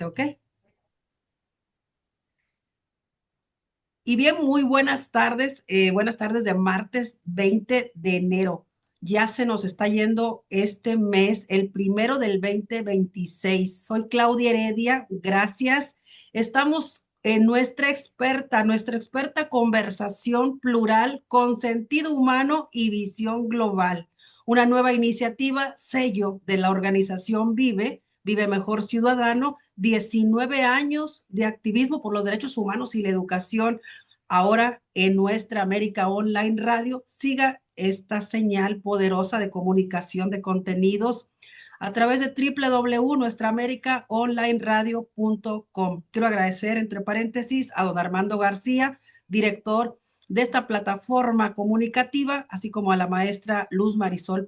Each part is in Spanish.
¿Ok? Y bien, muy buenas tardes de martes 20 de enero. Ya se nos está yendo este mes, el primero del 2026. Soy Claudia Heredia, gracias. Estamos en nuestra experta conversación plural con sentido humano y visión global. Una nueva iniciativa, sello de la organización Vive Mejor Ciudadano, 19 años de activismo por los derechos humanos y la educación ahora en nuestra América Online Radio. Siga esta señal poderosa de comunicación de contenidos a través de www.nuestraamericaonlineradio.com. Quiero agradecer, entre paréntesis, a don Armando García, director de esta plataforma comunicativa, así como a la maestra Luz Marisol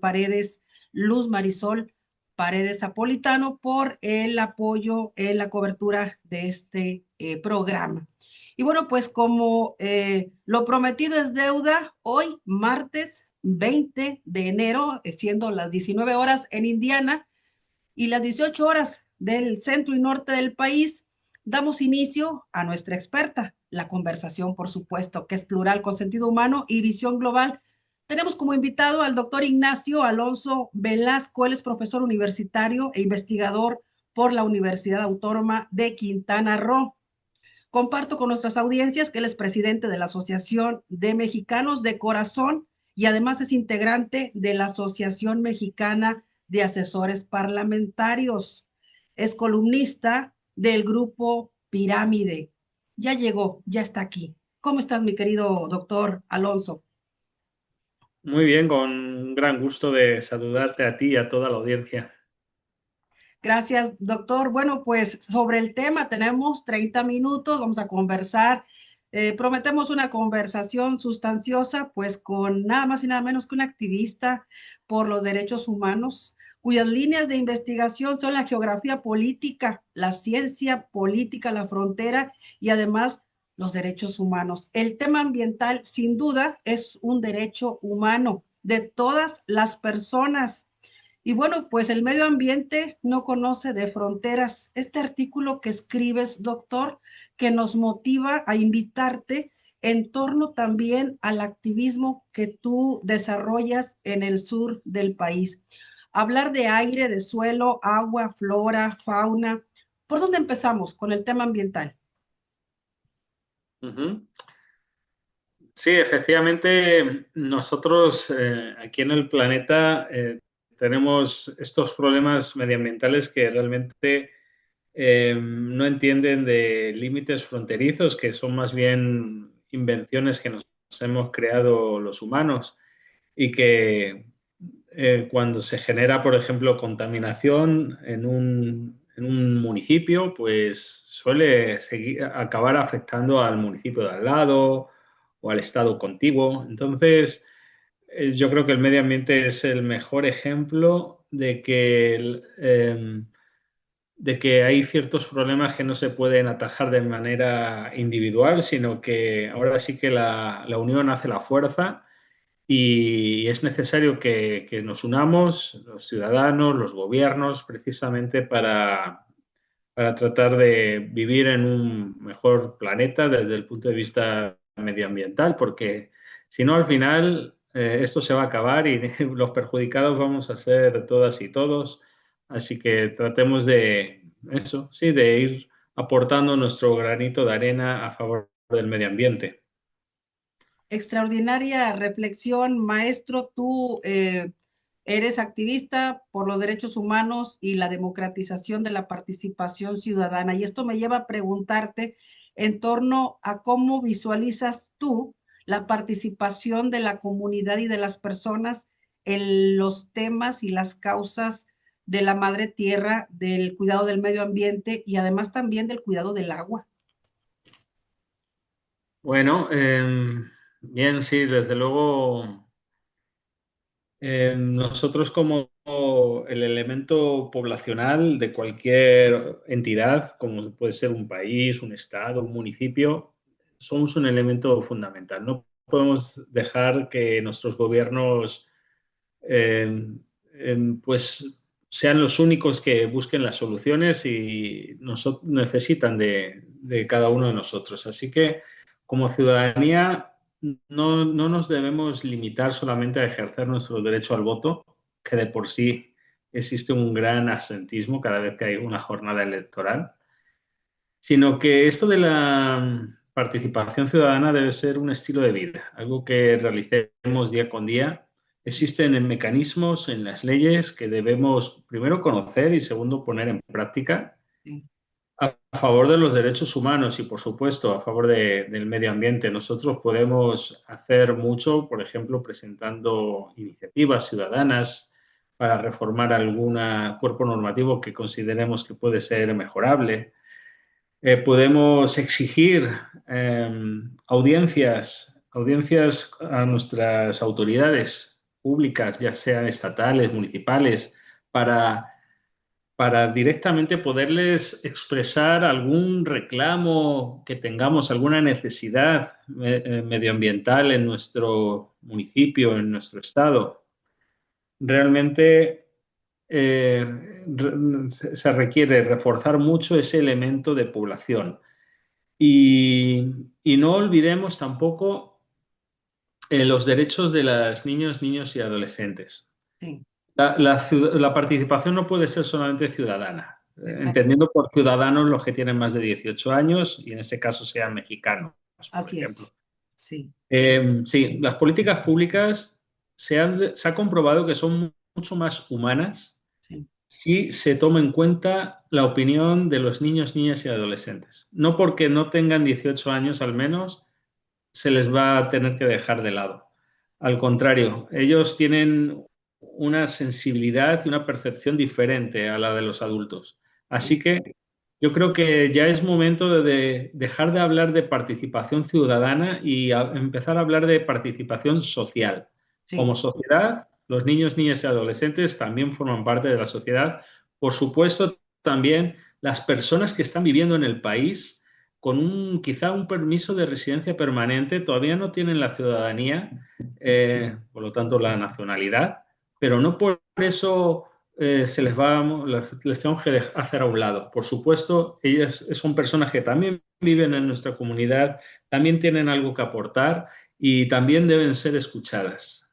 Paredes Apolitano, por el apoyo en la cobertura de este programa. Y bueno, pues como lo prometido es deuda, hoy martes 20 de enero, siendo las 19 horas en Indiana y las 18 horas del centro y norte del país, damos inicio a nuestra experta. La conversación, por supuesto, que es plural, con sentido humano y visión global. Tenemos como invitado al doctor Ignacio Alonso Velasco. Él es profesor universitario e investigador por la Universidad Autónoma de Quintana Roo. Comparto con nuestras audiencias que él es presidente de la Asociación de Mexicanos de Corazón y además es integrante de la Asociación Mexicana de Asesores Parlamentarios. Es columnista del grupo Pirámide. Ya llegó, ya está aquí. ¿Cómo estás, mi querido doctor Alonso? Muy bien, con gran gusto de saludarte a ti y a toda la audiencia. Gracias, doctor. Bueno, pues sobre el tema tenemos 30 minutos, vamos a conversar. Prometemos una conversación sustanciosa, pues con nada más y nada menos que un activista por los derechos humanos, cuyas líneas de investigación son la geografía política, la ciencia política, la frontera y además los derechos humanos. El tema ambiental, sin duda, es un derecho humano de todas las personas. Y bueno, pues el medio ambiente no conoce de fronteras. Este artículo que escribes, doctor, que nos motiva a invitarte en torno también al activismo que tú desarrollas en el sur del país. Hablar de aire, de suelo, agua, flora, fauna. ¿Por dónde empezamos con el tema ambiental? Ujú. Sí, efectivamente, nosotros aquí en el planeta tenemos estos problemas medioambientales que realmente no entienden de límites fronterizos, que son más bien invenciones que nos hemos creado los humanos y que cuando se genera, por ejemplo, contaminación en un municipio, pues suele acabar afectando al municipio de al lado o al estado contiguo. Entonces, yo creo que el medio ambiente es el mejor ejemplo de que hay ciertos problemas que no se pueden atajar de manera individual, sino que ahora sí que la unión hace la fuerza y es necesario que nos unamos, los ciudadanos, los gobiernos, precisamente para tratar de vivir en un mejor planeta desde el punto de vista medioambiental, porque si no, al final esto se va a acabar y los perjudicados vamos a ser todas y todos. Así que tratemos de eso, sí, de ir aportando nuestro granito de arena a favor del medio ambiente. Extraordinaria reflexión, maestro. Tú eres activista por los derechos humanos y la democratización de la participación ciudadana. Y esto me lleva a preguntarte en torno a cómo visualizas tú la participación de la comunidad y de las personas en los temas y las causas de la madre tierra, del cuidado del medio ambiente y además también del cuidado del agua. Bueno, bien, sí, desde luego. Nosotros como el elemento poblacional de cualquier entidad, como puede ser un país, un estado, un municipio, somos un elemento fundamental. No podemos dejar que nuestros gobiernos eh, pues sean los únicos que busquen las soluciones y necesitan de cada uno de nosotros. Así que como ciudadanía no nos debemos limitar solamente a ejercer nuestro derecho al voto, que de por sí existe un gran absentismo cada vez que hay una jornada electoral, sino que esto de la participación ciudadana debe ser un estilo de vida, algo que realicemos día con día. Existen mecanismos en las leyes que debemos primero conocer y segundo poner en práctica Sí, a favor de los derechos humanos y, por supuesto, a favor del medio ambiente. Nosotros podemos hacer mucho, por ejemplo, presentando iniciativas ciudadanas para reformar algún cuerpo normativo que consideremos que puede ser mejorable. Podemos exigir audiencias a nuestras autoridades públicas, ya sean estatales, municipales, para, para directamente poderles expresar algún reclamo que tengamos, alguna necesidad medioambiental en nuestro municipio, en nuestro estado. Realmente se requiere reforzar mucho ese elemento de población. Y no olvidemos tampoco los derechos de las niños, niños y adolescentes. sí, La participación no puede ser solamente ciudadana, exacto. entendiendo por ciudadanos los que tienen más de 18 años y en este caso sean mexicanos, por Así ejemplo. es. Sí, Sí, las políticas públicas se ha comprobado que son mucho más humanas sí, si se toma en cuenta la opinión de los niños, niñas y adolescentes. No porque no tengan 18 años al menos, se les va a tener que dejar de lado. Al contrario, ellos tienen una sensibilidad y una percepción diferente a la de los adultos. Así sí, que yo creo que ya es momento de dejar de hablar de participación ciudadana y empezar a hablar de participación social. Como sí. sociedad, los niños, niñas y adolescentes también forman parte de la sociedad. Por supuesto, también las personas que están viviendo en el país con quizá un permiso de residencia permanente, todavía no tienen la ciudadanía, por lo tanto la nacionalidad, pero no por eso les tenemos que hacer a un lado. Por supuesto, ellas son personas que también viven en nuestra comunidad, también tienen algo que aportar y también deben ser escuchadas.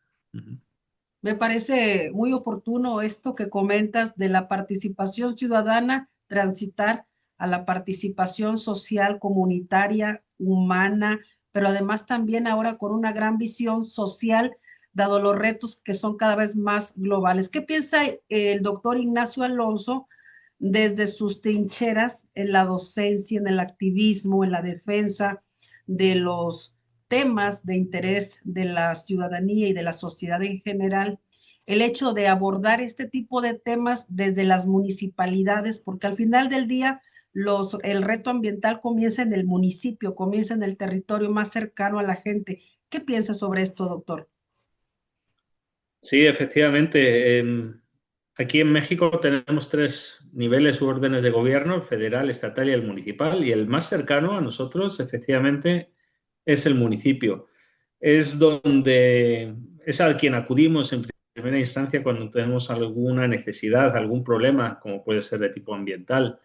Me parece muy oportuno esto que comentas de la participación ciudadana, transitar a la participación social, comunitaria, humana, pero además también ahora con una gran visión social, dado los retos que son cada vez más globales. ¿Qué piensa el doctor Ignacio Alonso desde sus trincheras en la docencia, en el activismo, en la defensa de los temas de interés de la ciudadanía y de la sociedad en general, el hecho de abordar este tipo de temas desde las municipalidades, porque al final del día el reto ambiental comienza en el municipio, comienza en el territorio más cercano a la gente? ¿Qué piensa sobre esto, doctor? Sí, efectivamente. Aquí en México tenemos tres niveles u órdenes de gobierno, el federal, estatal y el municipal, y el más cercano a nosotros, efectivamente, es el municipio. Es donde es a quien acudimos en primera instancia cuando tenemos alguna necesidad, algún problema, como puede ser de tipo ambiental.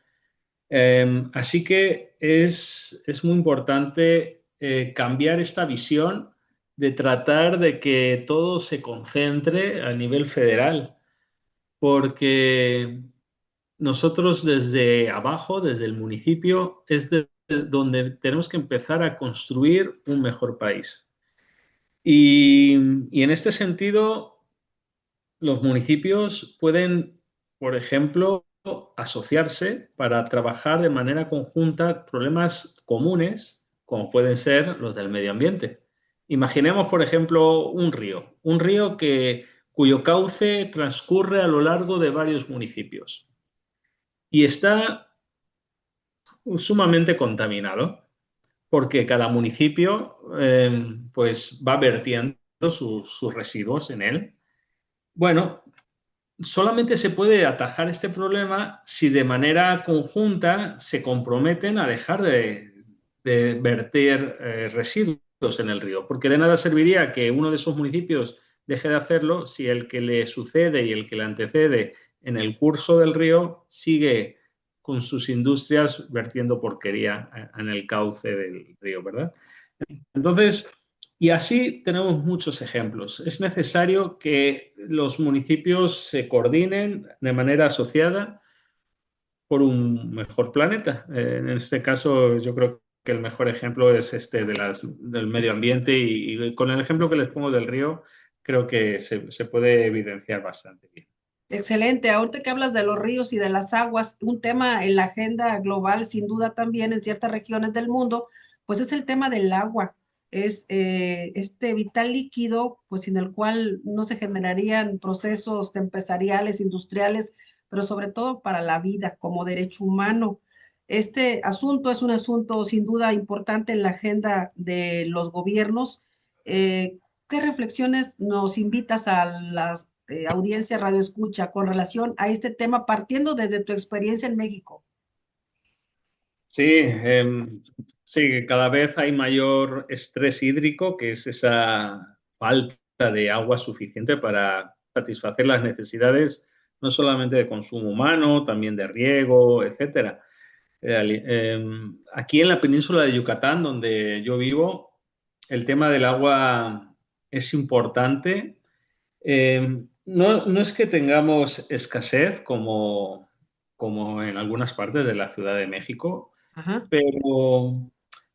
Así que es muy importante cambiar esta visión de tratar de que todo se concentre a nivel federal, porque nosotros desde abajo, desde el municipio, donde tenemos que empezar a construir un mejor país. Y, y en este sentido, los municipios pueden, por ejemplo, asociarse para trabajar de manera conjunta problemas comunes, como pueden ser los del medio ambiente. Imaginemos, por ejemplo, un río cuyo cauce transcurre a lo largo de varios municipios y está sumamente contaminado porque cada municipio pues va vertiendo sus residuos en él. Bueno, solamente se puede atajar este problema si de manera conjunta se comprometen a dejar de verter residuos en el río, porque de nada serviría que uno de esos municipios deje de hacerlo si el que le sucede y el que le antecede en el curso del río sigue con sus industrias vertiendo porquería en el cauce del río, ¿verdad? Entonces, y así tenemos muchos ejemplos. Es necesario que los municipios se coordinen de manera asociada por un mejor planeta. En este caso, yo creo que el mejor ejemplo es este del medio ambiente y con el ejemplo que les pongo del río, creo que se puede evidenciar bastante bien. Excelente. Ahorita que hablas de los ríos y de las aguas, un tema en la agenda global, sin duda también en ciertas regiones del mundo, pues es el tema del agua. Es este vital líquido, pues sin el cual no se generarían procesos empresariales, industriales, pero sobre todo para la vida como derecho humano. Este asunto es un asunto sin duda importante en la agenda de los gobiernos. ¿Qué reflexiones nos invitas a las audiencia radio escucha con relación a este tema, partiendo desde tu experiencia en México? Sí, sí, cada vez hay mayor estrés hídrico, que es esa falta de agua suficiente para satisfacer las necesidades no solamente de consumo humano, también de riego, etcétera. Aquí en la península de Yucatán, donde yo vivo, el tema del agua es importante. No es que tengamos escasez como en algunas partes de la Ciudad de México, Ajá. pero,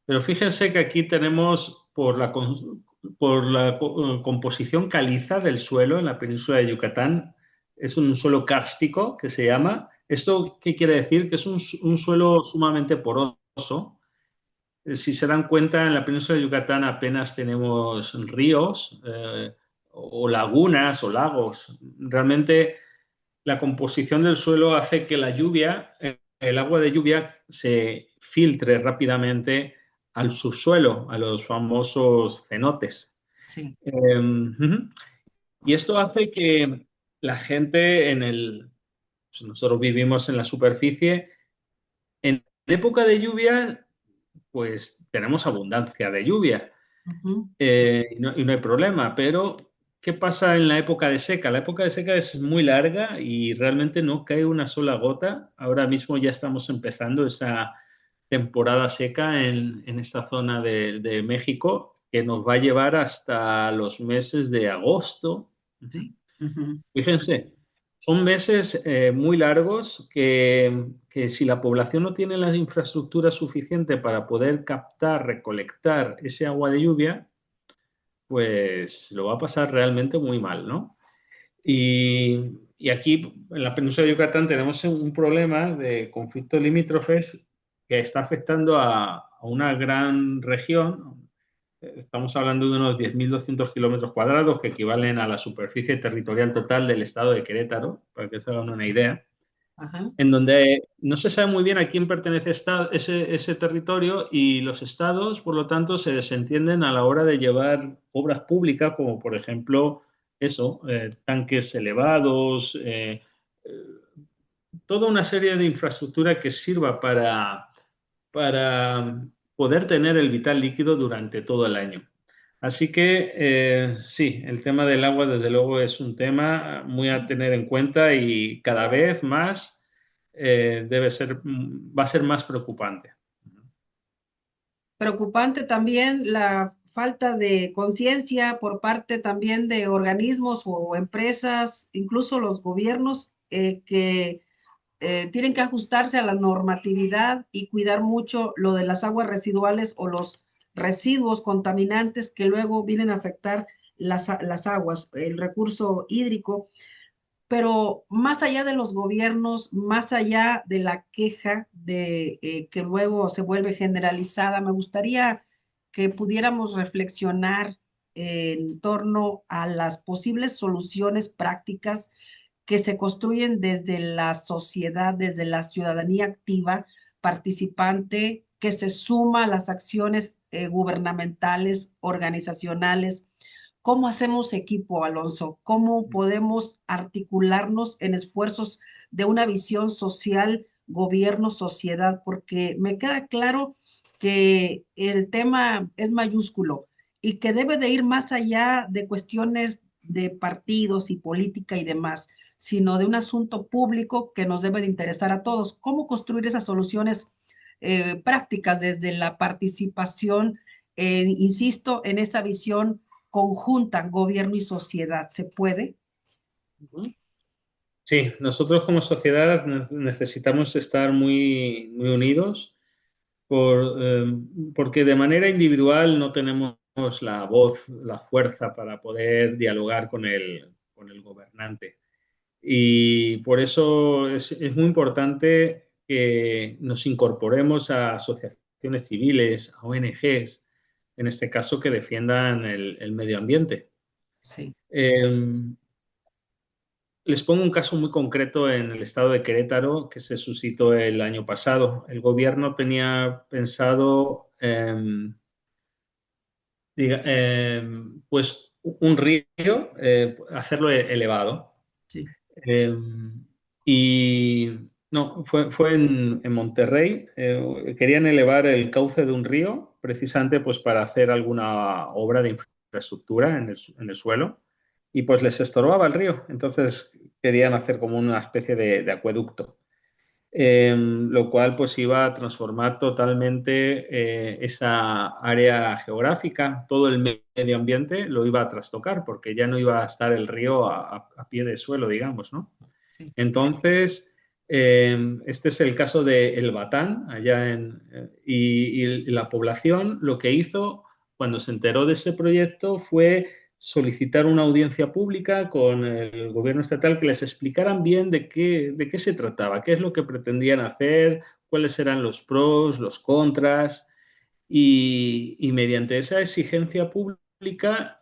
pero fíjense que aquí tenemos por la composición caliza del suelo en la península de Yucatán, es un suelo kárstico que se llama. ¿Esto qué quiere decir? Que es un suelo sumamente poroso. Si se dan cuenta, en la península de Yucatán apenas tenemos ríos o lagunas o lagos. Realmente la composición del suelo hace que la lluvia, el agua de lluvia, se filtre rápidamente al subsuelo, a los famosos cenotes. Sí. Ujú. Y esto hace que la gente pues nosotros vivimos en la superficie, en época de lluvia, pues tenemos abundancia de lluvia. Ujú. Y no hay problema, pero ¿qué pasa en la época de seca? La época de seca es muy larga y realmente no cae una sola gota. Ahora mismo ya estamos empezando esa temporada seca en esta zona de México que nos va a llevar hasta los meses de agosto. Ujú. Sí. Ujú. Fíjense, son meses muy largos que si la población no tiene la infraestructura suficiente para poder captar, recolectar ese agua de lluvia, pues lo va a pasar realmente muy mal, ¿no? Y aquí en la península de Yucatán tenemos un problema de conflictos limítrofes que está afectando a una gran región. Estamos hablando de unos 10.200 kilómetros cuadrados, que equivalen a la superficie territorial total del estado de Querétaro, para que se hagan una idea, Ajá. en donde no se sabe muy bien a quién pertenece ese territorio y los estados, por lo tanto, se desentienden a la hora de llevar obras públicas, como por ejemplo eso, tanques elevados, toda una serie de infraestructura que sirva para poder tener el vital líquido durante todo el año. Así que sí, el tema del agua desde luego es un tema muy a tener en cuenta y cada vez más va a ser más preocupante. Preocupante también la falta de conciencia por parte también de organismos o empresas, incluso los gobiernos, que tienen que ajustarse a la normatividad y cuidar mucho lo de las aguas residuales o los residuos contaminantes que luego vienen a afectar las aguas, el recurso hídrico. Pero más allá de los gobiernos, más allá de la queja de que luego se vuelve generalizada, me gustaría que pudiéramos reflexionar en torno a las posibles soluciones prácticas que se construyen desde la sociedad, desde la ciudadanía activa, participante, que se suma a las acciones gubernamentales, organizacionales. ¿Cómo hacemos equipo, Alonso? ¿Cómo podemos articularnos en esfuerzos de una visión social, gobierno, sociedad? Porque me queda claro que el tema es mayúsculo y que debe de ir más allá de cuestiones de partidos y política y demás. sino de un asunto público que nos debe de interesar a todos. ¿Cómo construir esas soluciones prácticas desde la participación, insisto, en esa visión conjunta, gobierno y sociedad? ¿Se puede? Sí, nosotros como sociedad necesitamos estar muy unidos porque de manera individual no tenemos la voz, la fuerza para poder dialogar con el gobernante. Y por eso es muy importante que nos incorporemos a asociaciones civiles, a ONGs, en este caso que defiendan el medio ambiente. Sí, Eh, Les pongo un caso muy concreto en el estado de Querétaro que se suscitó el año pasado. El gobierno tenía pensado, pues, un río, hacerlo elevado. sí, Eh, y no, fue en Monterrey. Querían elevar el cauce de un río precisamente pues, para hacer alguna obra de infraestructura en el suelo y pues les estorbaba el río. Entonces querían hacer como una especie de acueducto, lo cual pues iba a transformar totalmente esa área geográfica, todo el medio ambiente lo iba a trastocar porque ya no iba a estar el río a pie de suelo, digamos, ¿no? sí. Entonces, este es el caso de El Batán, y la población lo que hizo cuando se enteró de ese proyecto fue solicitar una audiencia pública con el gobierno estatal que les explicaran bien de qué se trataba, qué es lo que pretendían hacer, cuáles eran los pros, los contras, y mediante esa exigencia pública,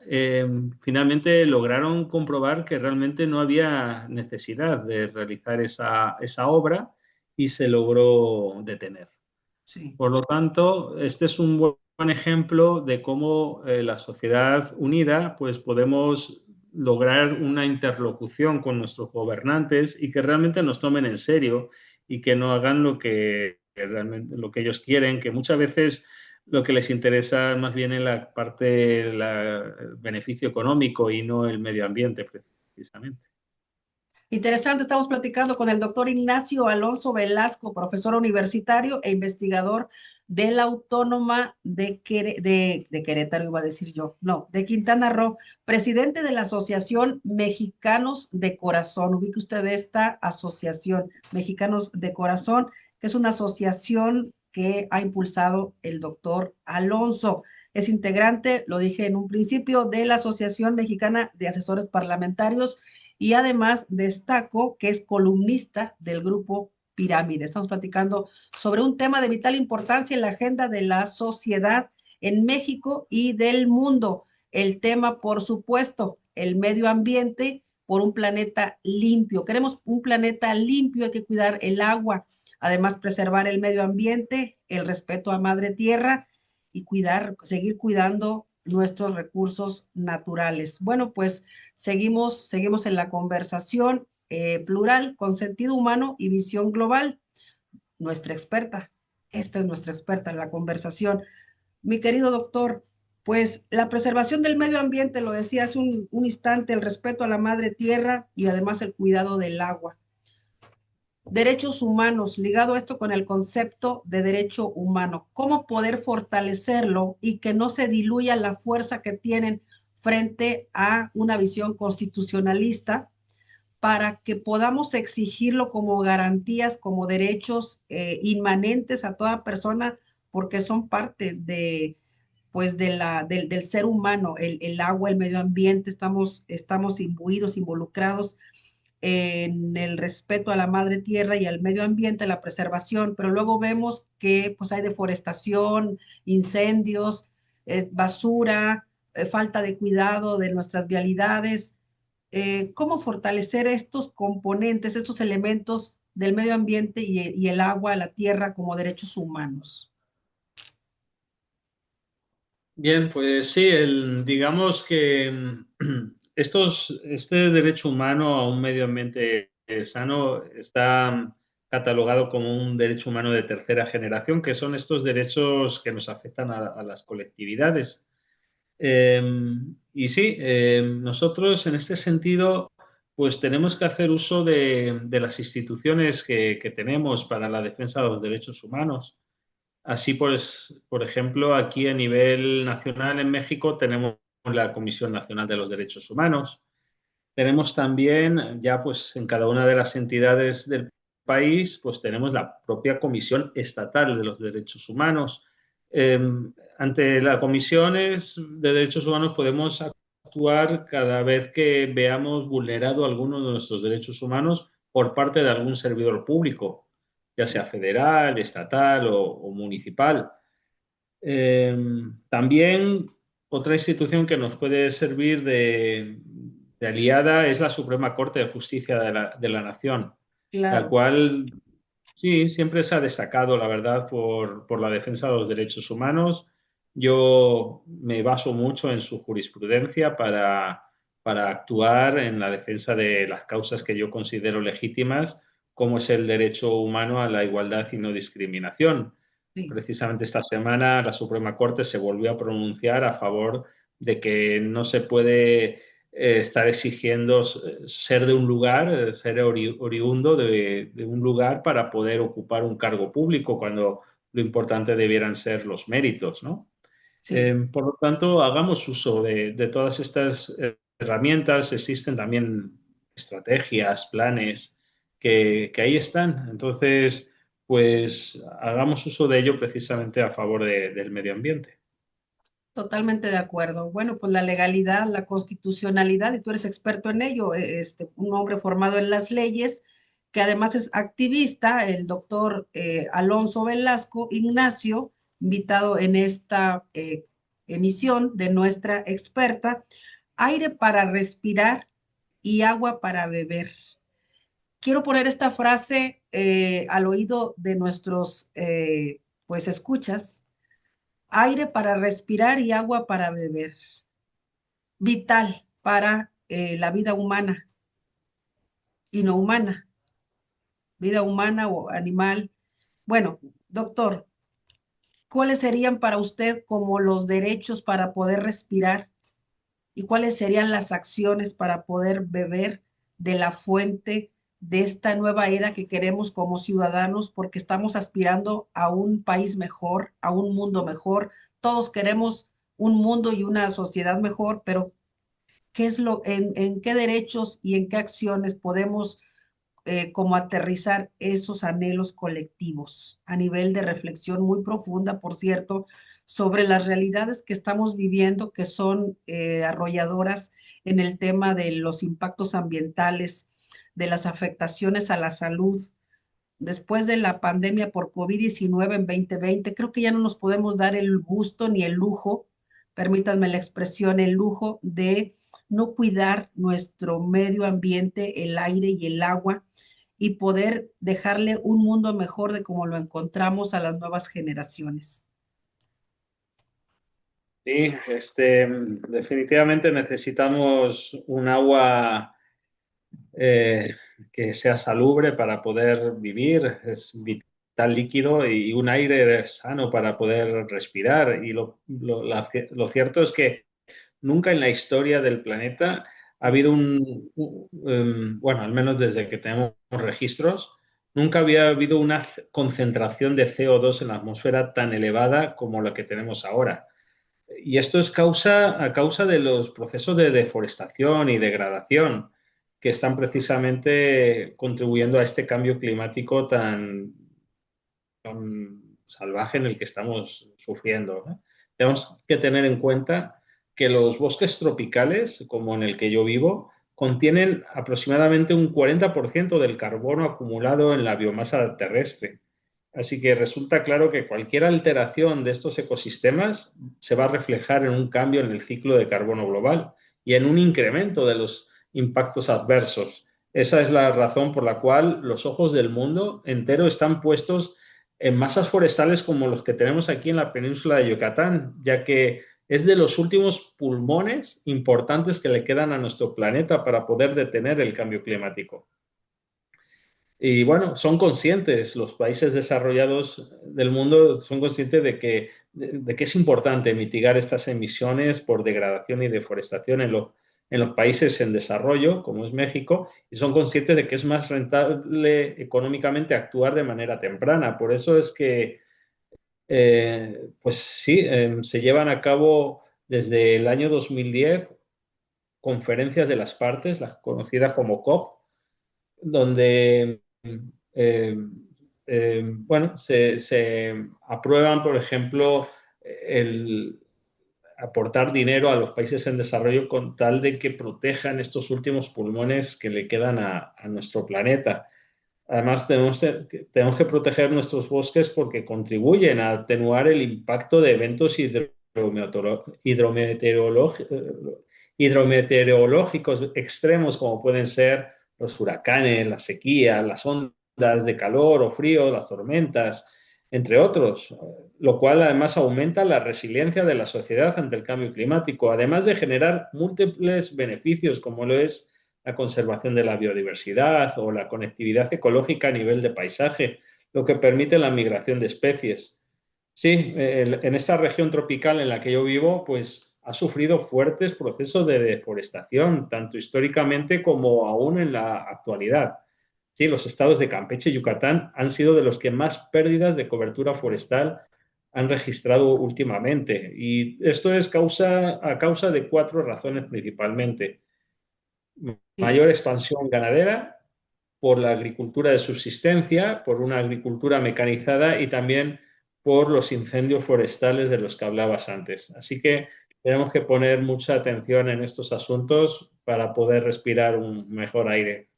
finalmente lograron comprobar que realmente no había necesidad de realizar esa obra y se logró detener. Sí. Por lo tanto, este es un buen ejemplo de cómo la sociedad unida pues podemos lograr una interlocución con nuestros gobernantes y que realmente nos tomen en serio y que no hagan realmente lo que ellos quieren, que muchas veces lo que les interesa más bien en la parte el beneficio económico y no el medio ambiente precisamente. Interesante, estamos platicando con el doctor Ignacio Alonso Velasco, profesor universitario e investigador de la Autónoma de Querétaro, iba a decir yo, no, de Quintana Roo, presidente de la Asociación Mexicanos de Corazón. Ubique usted esta asociación, Mexicanos de Corazón, que es una asociación que ha impulsado el doctor Alonso. Es integrante, lo dije en un principio, de la Asociación Mexicana de Asesores Parlamentarios y además destaco que es columnista del grupo Pirámide. Estamos platicando sobre un tema de vital importancia en la agenda de la sociedad en México y del mundo. El tema, por supuesto, el medio ambiente por un planeta limpio. Queremos un planeta limpio, hay que cuidar el agua, además preservar el medio ambiente, el respeto a Madre Tierra y seguir cuidando nuestros recursos naturales. Bueno, pues seguimos en la conversación plural, con sentido humano y visión global. Nuestra experta, esta es nuestra experta en la conversación. Mi querido doctor, pues la preservación del medio ambiente, lo decía hace un instante, el respeto a la madre tierra y además el cuidado del agua. Derechos humanos, ligado esto con el concepto de derecho humano, cómo poder fortalecerlo y que no se diluya la fuerza que tienen frente a una visión constitucionalista para que podamos exigirlo como garantías, como derechos inmanentes a toda persona, porque son parte pues del ser humano, el agua, el medio ambiente, estamos imbuidos, involucrados en el respeto a la madre tierra y al medio ambiente, la preservación, pero luego vemos que pues hay deforestación, incendios, basura, falta de cuidado de nuestras vialidades. ¿Cómo fortalecer estos componentes, estos elementos del medio ambiente y el agua, la tierra como derechos humanos? Bien, pues sí, digamos que este derecho humano a un medio ambiente sano está catalogado como un derecho humano de tercera generación, que son estos derechos que nos afectan a las colectividades. Y sí, nosotros en este sentido pues tenemos que hacer uso de las instituciones que tenemos para la defensa de los derechos humanos. Así pues, por ejemplo, aquí a nivel nacional en México tenemos la Comisión Nacional de los Derechos Humanos. Tenemos también, ya pues en cada una de las entidades del país, pues tenemos la propia Comisión Estatal de los Derechos Humanos. Eh, Ante las comisiones de derechos humanos podemos actuar cada vez que veamos vulnerado alguno de nuestros derechos humanos por parte de algún servidor público, ya sea federal, estatal o municipal. Eh, También otra institución que nos puede servir de aliada es la Suprema Corte de Justicia de la Nación, la Claro, cual sí, siempre se ha destacado, la verdad, por la defensa de los derechos humanos. Yo me baso mucho en su jurisprudencia para actuar en la defensa de las causas que yo considero legítimas, como es el derecho humano a la igualdad y no discriminación. sí, Precisamente esta semana la Suprema Corte se volvió a pronunciar a favor de que no se puede estar exigiendo ser de un lugar, ser oriundo de un lugar para poder ocupar un cargo público, cuando lo importante debieran ser los méritos, ¿no? sí. Por lo tanto, hagamos uso de todas estas herramientas. Existen también estrategias, planes que ahí están. Entonces, pues hagamos uso de ello precisamente a favor del medio ambiente. Totalmente de acuerdo. Bueno, pues la legalidad, la constitucionalidad, y tú eres experto en ello, un hombre formado en las leyes, que además es activista, el doctor Alonso Velasco Ignacio, invitado en esta emisión de nuestra experta, aire para respirar y agua para beber. Quiero poner esta frase al oído de nuestros, pues, escuchas. Aire para respirar y agua para beber. Vital para la vida humana y no humana, vida humana o animal. Bueno, doctor, ¿cuáles serían para usted como los derechos para poder respirar y cuáles serían las acciones para poder beber de la fuente de esta nueva era que queremos como ciudadanos porque estamos aspirando a un país mejor, a un mundo mejor? Todos queremos un mundo y una sociedad mejor, pero qué es en qué derechos y en qué acciones podemos como aterrizar esos anhelos colectivos a nivel de reflexión muy profunda, por cierto, sobre las realidades que estamos viviendo, que son arrolladoras en el tema de los impactos ambientales, de las afectaciones a la salud. Después de la pandemia por COVID-19 en 2020, creo que ya no nos podemos dar el gusto ni el lujo, permítanme la expresión, el lujo de no cuidar nuestro medio ambiente, el aire y el agua, y poder dejarle un mundo mejor de como lo encontramos a las nuevas generaciones. Sí, definitivamente necesitamos un agua eh, que sea salubre para poder vivir, es vital líquido, y un aire sano para poder respirar. Y lo cierto es que nunca en la historia del planeta ha Sí, habido bueno, al menos desde que tenemos registros, nunca había habido una concentración de CO2 en la atmósfera tan elevada como la que tenemos ahora. Y esto es a causa de los procesos de deforestación y degradación que están precisamente contribuyendo a este cambio climático tan salvaje en el que estamos sufriendo, ¿no? Tenemos que tener en cuenta que los bosques tropicales, como en el que yo vivo, contienen aproximadamente un 40% del carbono acumulado en la biomasa terrestre. Así que resulta claro que cualquier alteración de estos ecosistemas se va a reflejar en un cambio en el ciclo de carbono global y en un incremento de los impactos adversos. Esa es la razón por la cual los ojos del mundo entero están puestos en masas forestales como los que tenemos aquí en la península de Yucatán, ya que es de los últimos pulmones importantes que le quedan a nuestro planeta para poder detener el cambio climático. Y bueno, son conscientes, los países desarrollados del mundo son conscientes de que es importante mitigar estas emisiones por degradación y deforestación en los países en desarrollo, como es México, y son conscientes de que es más rentable económicamente actuar de manera temprana. Por eso es que, pues sí, se llevan a cabo desde el año 2010 conferencias de las partes, las conocidas como COP, donde eh, bueno, se aprueban, por ejemplo, el aportar dinero a los países en desarrollo con tal de que protejan estos últimos pulmones que le quedan a nuestro planeta. Además, tenemos que proteger nuestros bosques porque contribuyen a atenuar el impacto de eventos hidrometeorológicos extremos como pueden ser los huracanes, la sequía, las ondas de calor o frío, las tormentas, entre otros, lo cual además aumenta la resiliencia de la sociedad ante el cambio climático, además de generar múltiples beneficios como lo es la conservación de la biodiversidad o la conectividad ecológica a nivel de paisaje, lo que permite la migración de especies. Sí, en esta región tropical en la que yo vivo, pues ha sufrido fuertes procesos de deforestación, tanto históricamente como aún en la actualidad. Sí, los estados de Campeche y Yucatán han sido de los que más pérdidas de cobertura forestal han registrado últimamente. Y esto es a causa de cuatro razones principalmente: Sí. mayor expansión ganadera, por la agricultura de subsistencia, por una agricultura mecanizada y también por los incendios forestales de los que hablabas antes. Así que tenemos que poner mucha atención en estos asuntos para poder respirar un mejor aire.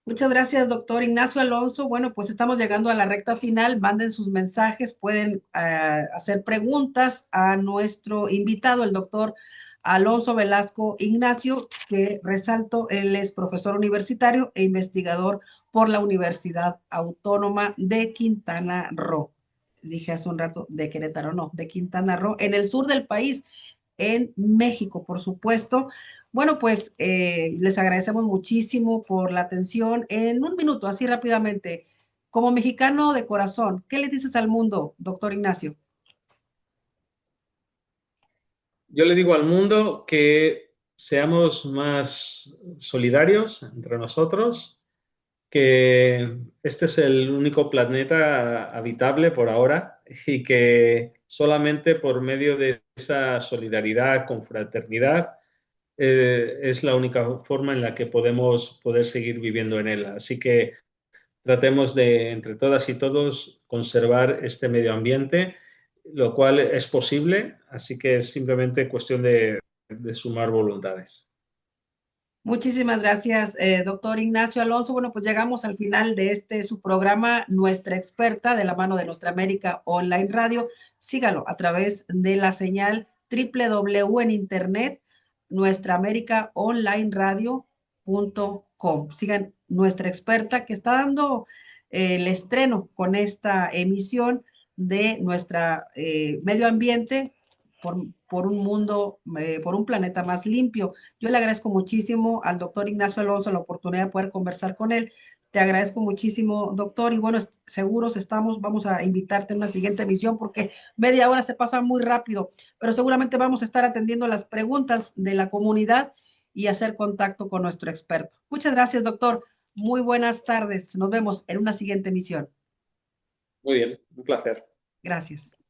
Muchas gracias, doctor Ignacio Alonso. Bueno, pues estamos llegando a la recta final. Manden sus mensajes, pueden hacer preguntas a nuestro invitado, el doctor Alonso Velasco Ignacio, que resalto, él es profesor universitario e investigador por la Universidad Autónoma de Quintana Roo. Dije hace un rato de Querétaro, no, de Quintana Roo, en el sur del país, en México, por supuesto. Bueno, pues les agradecemos muchísimo por la atención. En un minuto, así rápidamente, como mexicano de corazón, ¿qué le dices al mundo, doctor Ignacio? Yo le digo al mundo que seamos más solidarios entre nosotros, que este es el único planeta habitable por ahora y que solamente por medio de esa solidaridad, confraternidad, es la única forma en la que podemos poder seguir viviendo en él. Así que tratemos de, entre todas y todos, conservar este medio ambiente, lo cual es posible, así que es simplemente cuestión de sumar voluntades. Muchísimas gracias, doctor Ignacio Alonso. Bueno, pues llegamos al final de este su programa, Nuestra Experta, de la mano de Nuestra América Online Radio. Sígalo a través de la señal www en internet, nuestraamericaonlineradio.com. Sigan Nuestra Experta, que está dando el estreno con esta emisión de nuestra medio ambiente por un mundo, por un planeta más limpio. Yo le agradezco muchísimo al doctor Ignacio Alonso la oportunidad de poder conversar con él. Te agradezco muchísimo, doctor, y bueno, seguros estamos, vamos a invitarte a una siguiente emisión porque media hora se pasa muy rápido, pero seguramente vamos a estar atendiendo las preguntas de la comunidad y hacer contacto con nuestro experto. Muchas gracias, doctor. Muy buenas tardes. Nos vemos en una siguiente emisión. Muy bien, un placer. Gracias.